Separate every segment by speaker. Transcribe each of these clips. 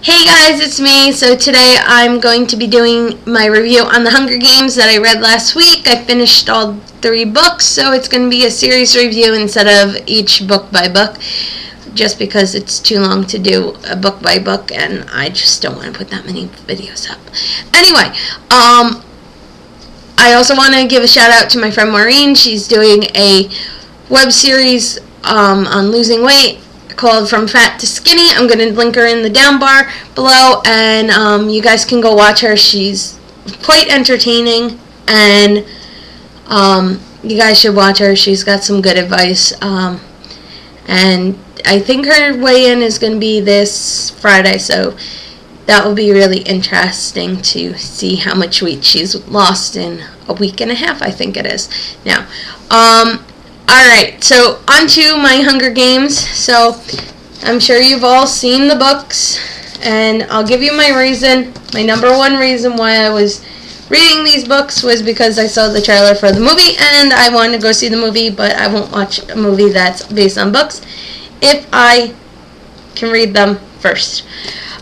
Speaker 1: Hey guys, it's me. So today I'm going to be doing my review on the Hunger Games that I read last week. I finished all 3 books, so it's going to be a series review instead of each book by book, just because it's too long to do a book by book and I just don't want to put that many videos up. Anyway, I also want to give a shout out to my friend Maureen. She's doing a web series on losing weight called From Fat to Skinny. I'm going to link her in the down bar below, and you guys can go watch her. She's quite entertaining, and you guys should watch her. She's got some good advice, and I think her weigh-in is going to be this Friday, so that will be really interesting to see how much weight she's lost in a week and a half, I think it is now. Alright, so on to my Hunger Games. So I'm sure you've all seen the books, and I'll give you my reason. My number one reason why I was reading these books was because I saw the trailer for the movie and I wanted to go see the movie, but I won't watch a movie that's based on books if I can read them first.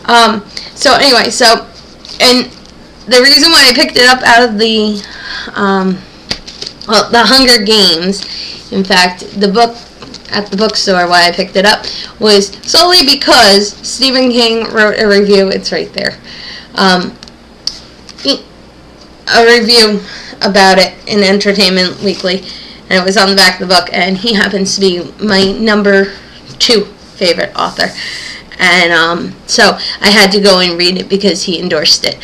Speaker 1: So anyway, and the reason why I picked it up out of the Hunger Games, in fact, the book at the bookstore, why I picked it up, was solely because Stephen King wrote a review. It's right there. A review about it in Entertainment Weekly, and it was on the back of the book, and he happens to be my number 2 favorite author. And so I had to go and read it because he endorsed it.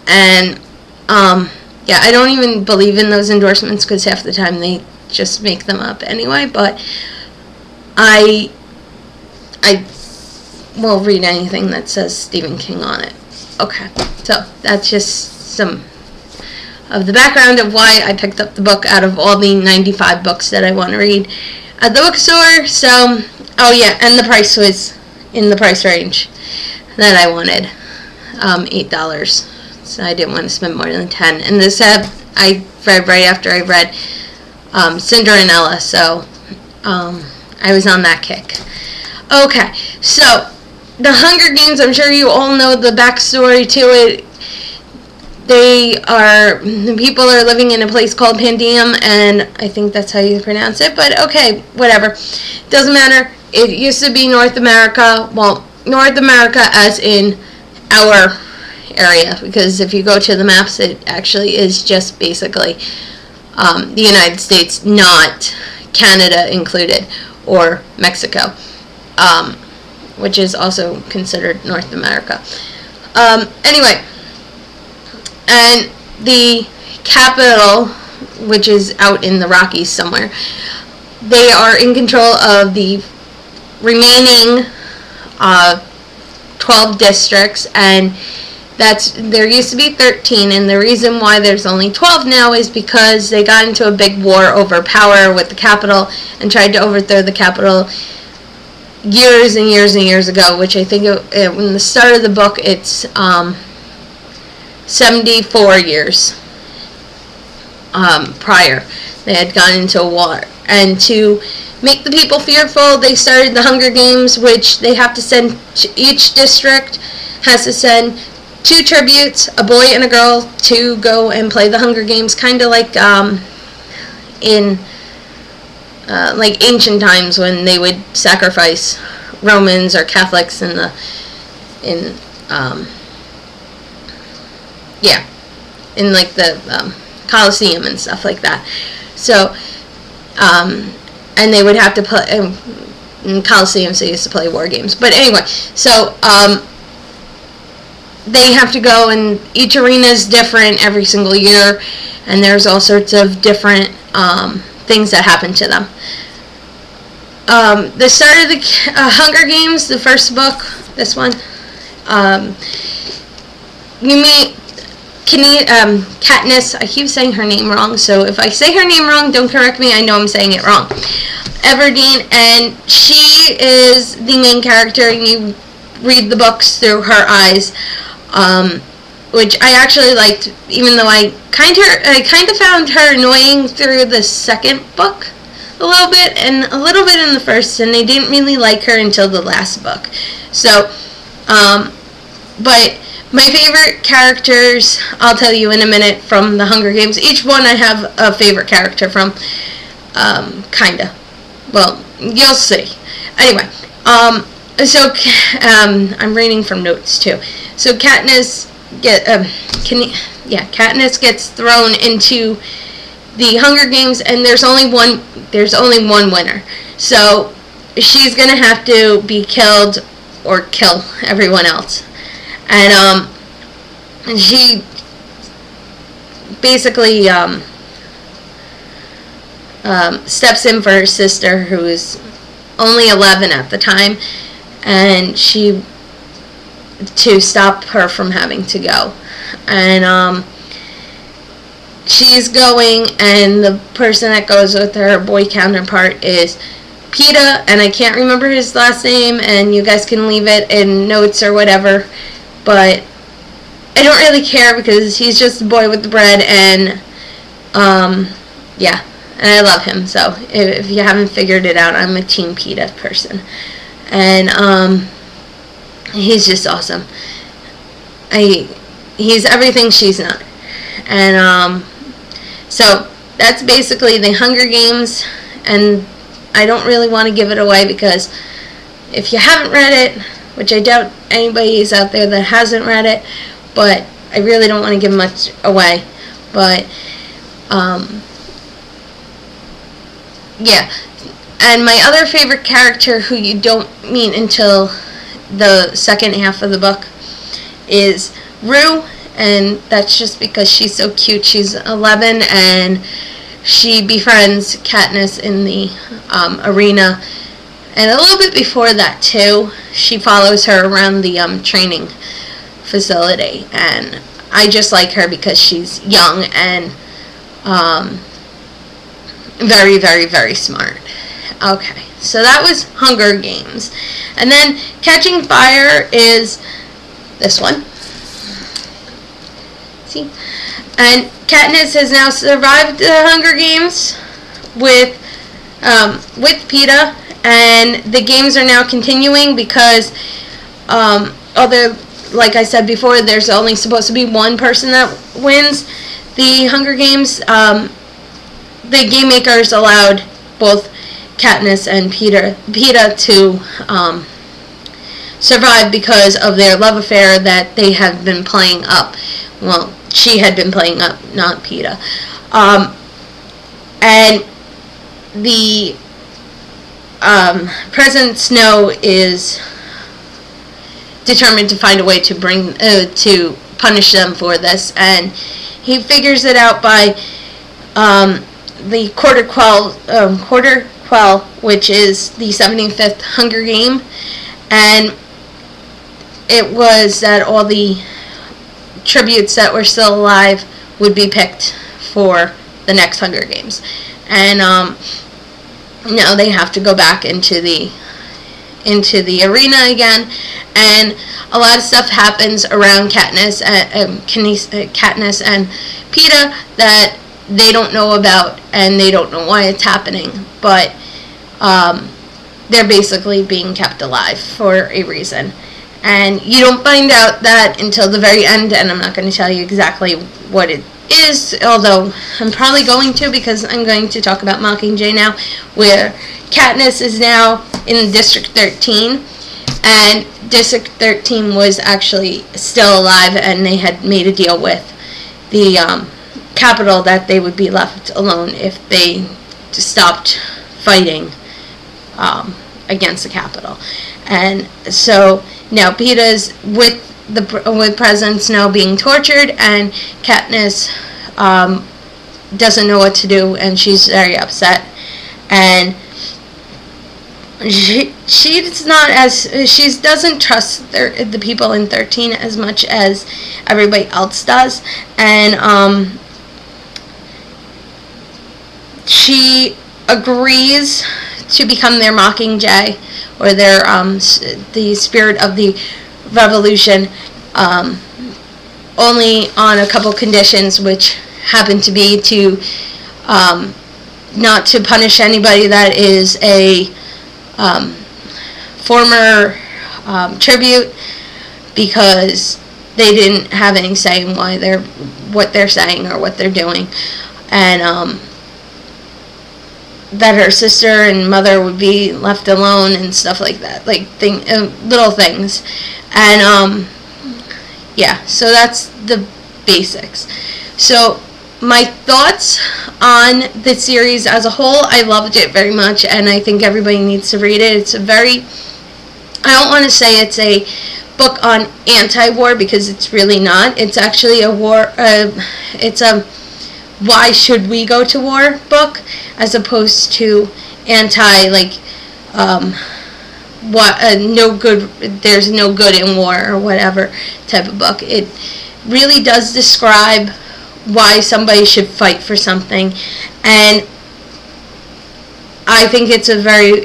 Speaker 1: And yeah, I don't even believe in those endorsements because half the time they just make them up anyway, but I will read anything that says Stephen King on it. Okay, so that's just some of the background of why I picked up the book out of all the 95 books that I want to read at the bookstore. So, oh yeah, and the price was in the price range that I wanted, $8. So I didn't want to spend more than 10. And this I read right after I read Cinderella, so I was on that kick. Okay, so the Hunger Games, I'm sure you all know the backstory to it. The people are living in a place called Pandium, and I think that's how you pronounce it, but okay, whatever. Doesn't matter. It used to be North America. Well, North America as in our area, because if you go to the maps, it actually is just basically the United States, not Canada included, or Mexico, which is also considered North America. Anyway, and the capital, which is out in the Rockies somewhere, they are in control of the remaining 12 districts, and there used to be 13, and the reason why there's only 12 now is because they got into a big war over power with the capital and tried to overthrow the capital years and years and years ago, which I think when the start of the book, it's 74 years prior. They had gone into a war, and to make the people fearful, they started the Hunger Games, which they have to send, each district has to send 2 tributes, a boy and a girl, to go and play the Hunger Games, kind of like in like ancient times when they would sacrifice Romans or Catholics in like the Colosseum and stuff like that. So and they would have to play in Colosseums. They used to play war games, but anyway, so they have to go, and each arena is different every single year, and there's all sorts of different things that happen to them. The start of the Hunger Games, the first book, this one, you meet Katniss. I keep saying her name wrong, so if I say her name wrong, don't correct me. I know I'm saying it wrong. Everdeen, and she is the main character, and you read the books through her eyes, which I actually liked, even though I kind of found her annoying through the second book a little bit, and a little bit in the first, and I didn't really like her until the last book. So But my favorite characters, I'll tell you in a minute, from the Hunger Games. Each one I have a favorite character from, kinda. Well, you'll see. Anyway, so I'm reading from notes too. So Katniss Katniss gets thrown into the Hunger Games, and there's only one winner. So she's gonna have to be killed or kill everyone else. And she basically steps in for her sister, who is only 11 at the time, and to stop her from having to go. And she's going, and the person that goes with her boy counterpart is PETA, and I can't remember his last name, and you guys can leave it in notes or whatever, but I don't really care because he's just a boy with the bread, and yeah, and I love him. So if you haven't figured it out, I'm a Team PETA person, and he's just awesome. He's everything she's not, and so that's basically the Hunger Games, and I don't really want to give it away because if you haven't read it, which I doubt anybody is out there that hasn't read it, but I really don't want to give much away. But yeah, and my other favorite character, who you don't meet until the second half of the book, is Rue, and that's just because she's so cute. She's 11, and she befriends Katniss in the arena, and a little bit before that too. She follows her around the training facility, and I just like her because she's young and very, very, very smart. Okay, so that was Hunger Games. And then Catching Fire is this one. See? And Katniss has now survived the Hunger Games with PETA, and the games are now continuing because although, like I said before, there's only supposed to be one person that wins the Hunger Games, the game makers allowed both Katniss and PETA to survive because of their love affair that they have been playing up. Well, she had been playing up, not PETA. And the President Snow is determined to find a way to to punish them for this, and he figures it out by the Quarter Quell, which is the 75th Hunger Game, and it was that all the tributes that were still alive would be picked for the next Hunger Games, and now they have to go back into the arena again, and a lot of stuff happens around Katniss and PETA that they don't know about, and they don't know why it's happening, but they're basically being kept alive for a reason. And you don't find out that until the very end, and I'm not going to tell you exactly what it is, although I'm probably going to, because I'm going to talk about Mockingjay now, where Katniss is now in District 13, and District 13 was actually still alive, and they had made a deal with the Capitol that they would be left alone if they stopped fighting against the Capitol. And so now PETA's with President Snow being tortured, and Katniss doesn't know what to do, and she's very upset, and she doesn't trust the people in 13 as much as everybody else does, and she agrees to become their Mockingjay, or their the spirit of the revolution, only on a couple conditions, which happen to be to not to punish anybody that is a former tribute, because they didn't have any say in what they're saying or what they're doing, and that her sister and mother would be left alone and stuff like that, like little things, and yeah, so that's the basics. So my thoughts on the series as a whole, I loved it very much, and I think everybody needs to read it. It's a very, I don't want to say it's a book on anti-war, because it's really not. It's actually a war, it's a why should we go to war book, as opposed to anti, like, no good, there's no good in war or whatever type of book. It really does describe why somebody should fight for something, and I think it's a very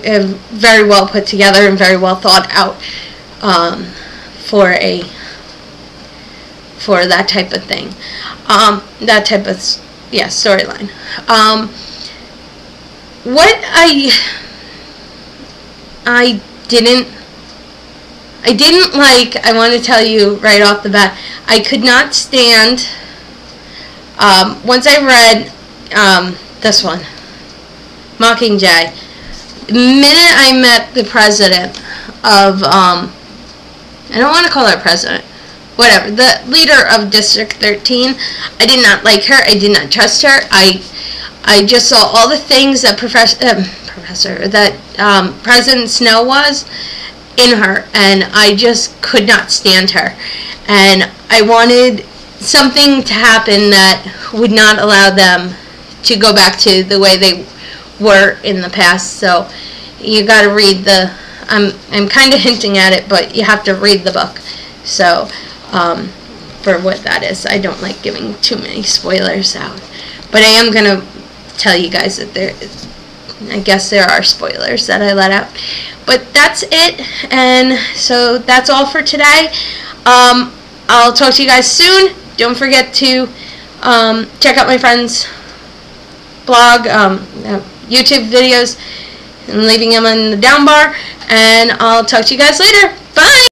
Speaker 1: well put together and very well thought out for that type of thing, that type of storyline. What I didn't like, I want to tell you right off the bat, I could not stand, once I read this one, Mockingjay, the minute I met the president of, I don't want to call her president, whatever, the leader of District 13, I did not like her, I did not trust her, I just saw all the things that President Snow was in her, and I just could not stand her, and I wanted something to happen that would not allow them to go back to the way they were in the past. So you got to read the, I'm kind of hinting at it, but you have to read the book. So for what that is, I don't like giving too many spoilers out, but I am gonna tell you guys that I guess there are spoilers that I let out. But that's it, and so that's all for today. I'll talk to you guys soon. Don't forget to check out my friend's blog, YouTube videos, and leaving them in the down bar, and I'll talk to you guys later. Bye!